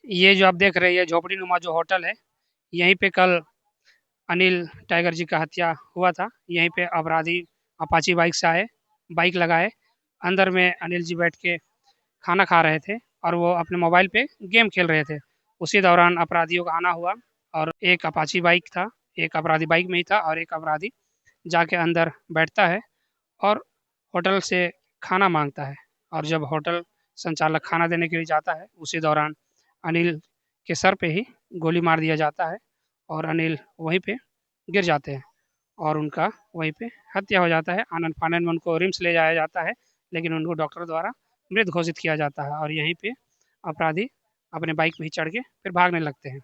ये जो आप देख रहे हैं ये झोपड़ी नुमा जो होटल है, यहीं पे कल अनिल टाइगर जी का हत्या हुआ था। यहीं पे अपराधी अपाची बाइक से आए, बाइक लगाए, अंदर में अनिल जी बैठ के खाना खा रहे थे और वो अपने मोबाइल पे गेम खेल रहे थे। उसी दौरान अपराधियों का आना हुआ और एक अपाची बाइक था, एक अपराधी बाइक में ही था और एक अपराधी जाके अंदर बैठता है और होटल से खाना मांगता है। और जब होटल संचालक खाना देने के लिए जाता है, उसी दौरान अनिल के सर पे ही गोली मार दिया जाता है और अनिल वहीं पे गिर जाते हैं और उनका वहीं पे हत्या हो जाता है। आनन फानन में उनको रिम्स ले जाया जाता है, लेकिन उनको डॉक्टर द्वारा मृत घोषित किया जाता है और यहीं पे अपराधी अपने बाइक में ही चढ़ के फिर भागने लगते हैं।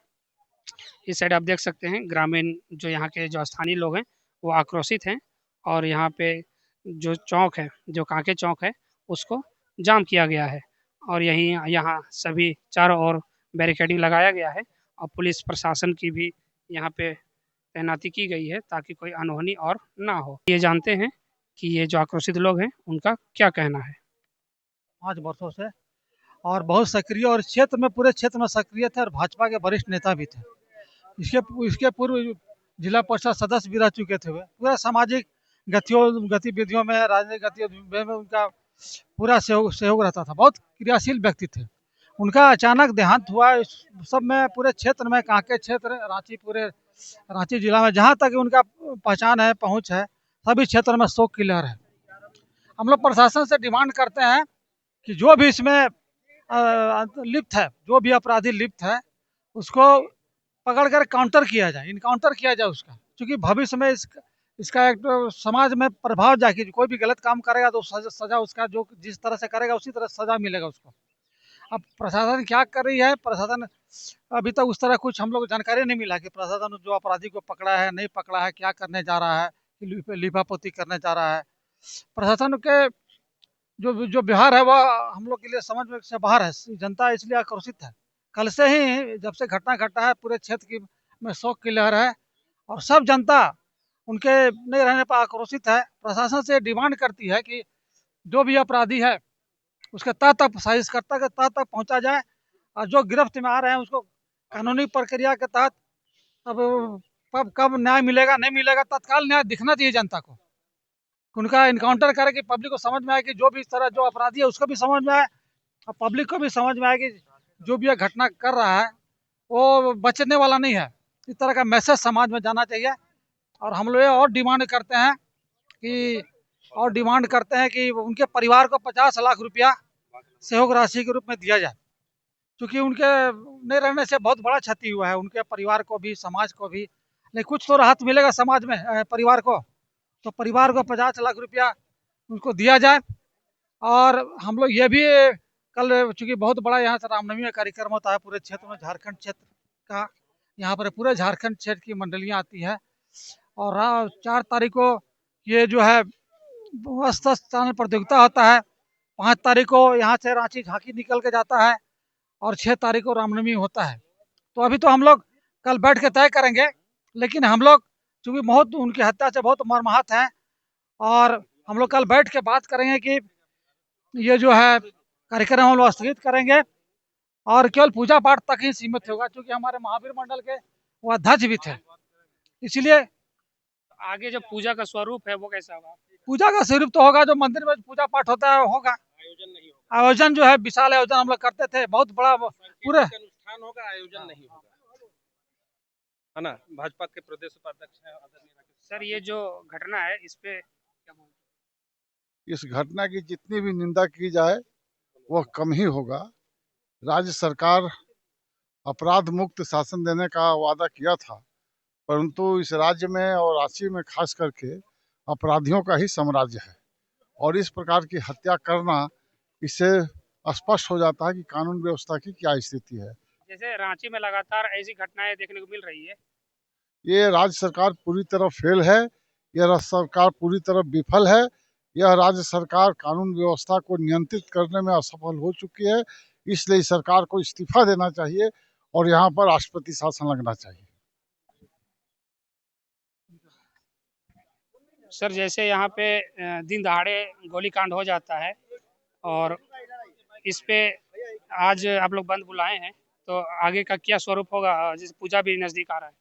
इस साइड आप देख सकते हैं ग्रामीण जो यहाँ के जो स्थानीय लोग हैं वो आक्रोशित हैं और यहाँ पे जो चौक है, जो कांके चौक है, उसको जाम किया गया है और यहीं यहाँ सभी चारों ओर बैरिकेडिंग लगाया गया है और पुलिस प्रशासन की भी यहाँ पे तैनाती की गई है ताकि कोई अनहोनी और ना हो। ये जानते हैं कि ये जो आक्रोशित लोग हैं उनका क्या कहना है। 5 वर्षों से और बहुत सक्रिय और क्षेत्र में पूरे क्षेत्र में सक्रिय थे और भाजपा के वरिष्ठ नेता भी थे। इसके इसके पूर्व जिला परिषद सदस्य भी रह चुके थे। वे पूरा सामाजिक गतिविधियों में, राजनीतिक गतिविधियों में उनका पूरा सहयोग रहता था। बहुत क्रियाशील व्यक्ति थे। उनका अचानक देहांत हुआ। इस सब में पूरे क्षेत्र में, कांके क्षेत्र, रांची, पूरे रांची जिला में जहाँ तक उनका पहचान है, पहुँच है, सभी क्षेत्र में शोक की लहर है। हम लोग प्रशासन से डिमांड करते हैं कि जो भी इसमें लिप्त है, जो भी अपराधी लिप्त है, उसको पकड़ कर काउंटर किया जाए, इनकाउंटर किया जाए उसका। क्योंकि भविष्य में इसका एक तो समाज में प्रभाव जाए कि कोई भी गलत काम करेगा तो सजा उसका जो जिस तरह से करेगा उसी तरह सजा मिलेगा उसको। अब प्रशासन क्या कर रही है, प्रशासन अभी तक उस तरह कुछ हम लोग जानकारी नहीं मिला कि प्रशासन जो अपराधी को पकड़ा है, नहीं पकड़ा है, क्या करने जा रहा है, लिपापोती करने जा रहा है। प्रशासन के जो जो व्यवहार है वह हम लोग के लिए समझ में से बाहर है। जनता इसलिए आक्रोशित है। कल से ही जब से घटना घटा है, पूरे क्षेत्र की में शोक की लहर है और सब जनता उनके नहीं रहने पर आक्रोशित है। प्रशासन से डिमांड करती है कि जो भी अपराधी है उसके तह तक, साजिशकर्ता के तह तक पहुंचा जाए और जो गिरफ्त में आ रहे हैं उसको कानूनी प्रक्रिया के तहत अब कब कब न्याय मिलेगा नहीं मिलेगा, तत्काल न्याय दिखना चाहिए जनता को। उनका इनकाउंटर करे कि पब्लिक को समझ में आए कि जो भी इस तरह जो अपराधी है उसको भी समझ में आए और पब्लिक को भी समझ में आए कि जो भी यह घटना कर रहा है वो बचने वाला नहीं है। इस तरह का मैसेज समाज में जाना चाहिए। और हम लोग ये और डिमांड करते हैं कि उनके परिवार को 50 लाख रुपया सहयोग राशि के रूप में दिया जाए। क्योंकि उनके नहीं रहने से बहुत बड़ा क्षति हुआ है, उनके परिवार को भी, समाज को भी। लेकिन कुछ तो राहत मिलेगा समाज में, परिवार को। तो परिवार को 50 लाख रुपया उनको दिया जाए। और हम लोग ये भी कल, चूंकि बहुत बड़ा यहाँ से रामनवमी का कार्यक्रम होता है पूरे क्षेत्र में, झारखंड क्षेत्र का, यहाँ पर पूरे झारखंड क्षेत्र की मंडलियाँ आती है और 4 तारीख को ये जो है स्तर स्थान प्रतियोगिता होता है। 5 तारीख को यहाँ से रांची झांकी निकल के जाता है और 6 तारीख को रामनवमी होता है। तो अभी तो हम लोग कल बैठ के तय करेंगे, लेकिन हम लोग चूंकि बहुत उनकी हत्या से बहुत मर्माहत हैं और हम लोग कल बैठ के बात करेंगे कि ये जो है कार्यक्रम हम लोग स्थगित करेंगे और केवल पूजा पाठ तक ही सीमित होगा। क्योंकि हमारे महावीर मंडल के वो अध्यक्ष भी थे, इसलिए आगे जो पूजा का स्वरूप है वो कैसा होगा? पूजा का स्वरूप तो होगा जो मंदिर में पूजा पाठ होता है होगा। आयोजन नहीं होगा? आयोजन जो है विशाल आयोजन हम लोग करते थे, बहुत बड़ा पूरे। अनुष्ठान होगा, आयोजन नहीं होगा, है ना? भाजपा के प्रदेश उपाध्यक्ष हैं आदरणीय राकेश सर, ये जो घटना है इस पे क्या बोलते इस घटना की जितनी भी निंदा की जाए वह कम ही होगा। राज्य सरकार अपराध मुक्त शासन देने का वादा किया था, परंतु इस राज्य में और रांची में खास करके अपराधियों का ही साम्राज्य है और इस प्रकार की हत्या करना, इससे स्पष्ट हो जाता है कि कानून व्यवस्था की क्या स्थिति है। जैसे रांची में लगातार ऐसी घटनाएं देखने को मिल रही है। ये राज्य सरकार पूरी तरह फेल है, यह राज्य सरकार पूरी तरह विफल है, यह राज्य सरकार कानून व्यवस्था को नियंत्रित करने में असफल हो चुकी है। इसलिए सरकार को इस्तीफा देना चाहिए और यहाँ पर राष्ट्रपति शासन लगना चाहिए। सर जैसे यहाँ पे दिन दहाड़े गोलीकांड हो जाता है और इस पे आज आप लोग बंद बुलाए हैं, तो आगे का क्या स्वरूप होगा, जैसे पूजा भी नजदीक आ रहा है।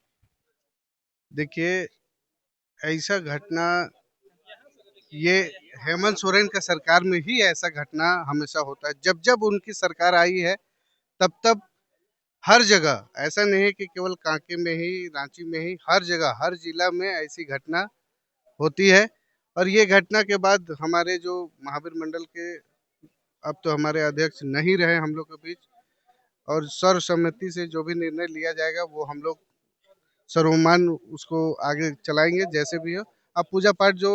देखिए, ऐसा घटना ये हेमंत सोरेन का सरकार में ही ऐसा घटना हमेशा होता है। जब जब उनकी सरकार आई है तब तब हर जगह, ऐसा नहीं है कि केवल कांके में ही, रांची में ही, हर जगह, हर जिला में ऐसी घटना होती है। और ये घटना के बाद हमारे जो महावीर मंडल के, अब तो हमारे अध्यक्ष नहीं रहे हम लोग के बीच, और सर्वसम्मति से जो भी निर्णय लिया जाएगा वो हम लोग सर्वमान उसको आगे चलाएंगे जैसे भी हो। अब पूजा पाठ जो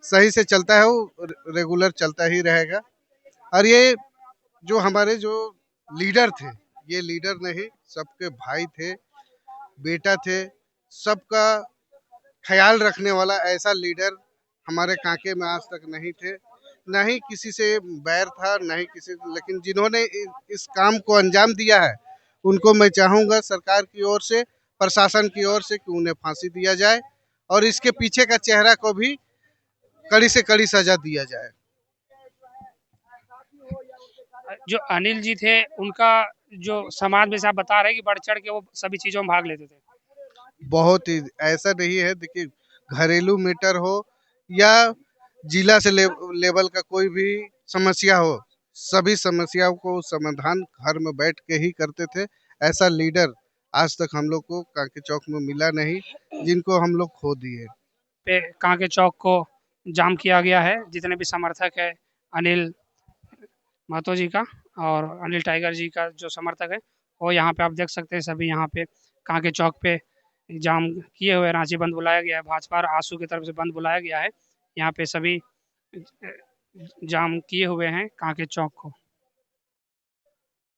सही से चलता है वो रेगुलर चलता ही रहेगा। और ये जो हमारे जो लीडर थे, ये लीडर नहीं, सबके भाई थे, बेटा थे, सबका ख्याल रखने वाला ऐसा लीडर हमारे कांके में आज तक नहीं थे। ना ही किसी से बैर था, ना ही किसी, लेकिन जिन्होंने इस काम को अंजाम दिया है उनको मैं चाहूंगा सरकार की ओर से, प्रशासन की ओर से, कि उन्हें फांसी दिया जाए और इसके पीछे का चेहरा को भी कड़ी से कड़ी सजा दिया जाए। जो अनिल जी थे उनका जो समाज में से आप बता रहे हैं कि बढ़ चढ़ के वो सभी चीजों में भाग लेते थे। बहुत ही ऐसा नहीं है, देखिए, घरेलू मैटर हो या जिला से लेवल का कोई भी समस्या हो, सभी समस्याओं को समाधान घर में बैठ के ही करते थे। ऐसा लीडर आज तक हम लोग को कांके चौक में मिला नहीं, जिनको हम लोग खो दिए। पे कांके चौक को जाम किया गया है, जितने भी समर्थक है अनिल महतो जी का और अनिल टाइगर जी का जो समर्थक है, वो यहाँ पे आप देख सकते हैं सभी यहाँ पे कांके चौक पे जाम किए हुए। रांची बंद बुलाया गया है, भाजपा और आसू की तरफ से बंद बुलाया गया है। यहाँ पे सभी जाम किए हुए हैं कांके चौक को।